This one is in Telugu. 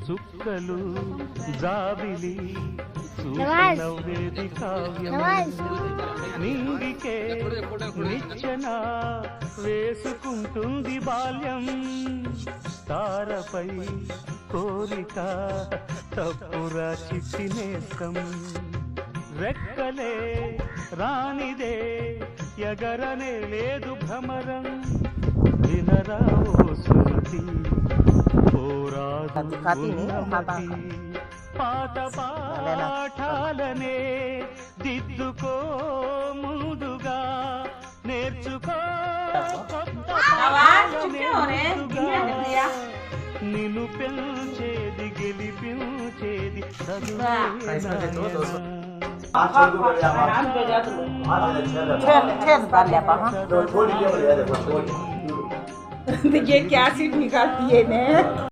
చుక్కలు జాబిలి నవ్వేది కావ్యం నింగికే నిచ్చెన వేసుకుంటుంది బాల్యం తారపై కోరిక తప్పురా చిట్టి నేస్తం రెక్కలే రానిదే ఎగరనే లేదు భ్రమరం వినరా ఓ సుమతి పోరాదు ఉన్నమతి పాత పాఠాలనే దిద్దుకో ముందుగా నేర్చుకో కొత్త పాఠాలనే ముందుగా. నిన్ను పెంచేది గెలిపించేది देखिए क्या सीट निकालती है मैं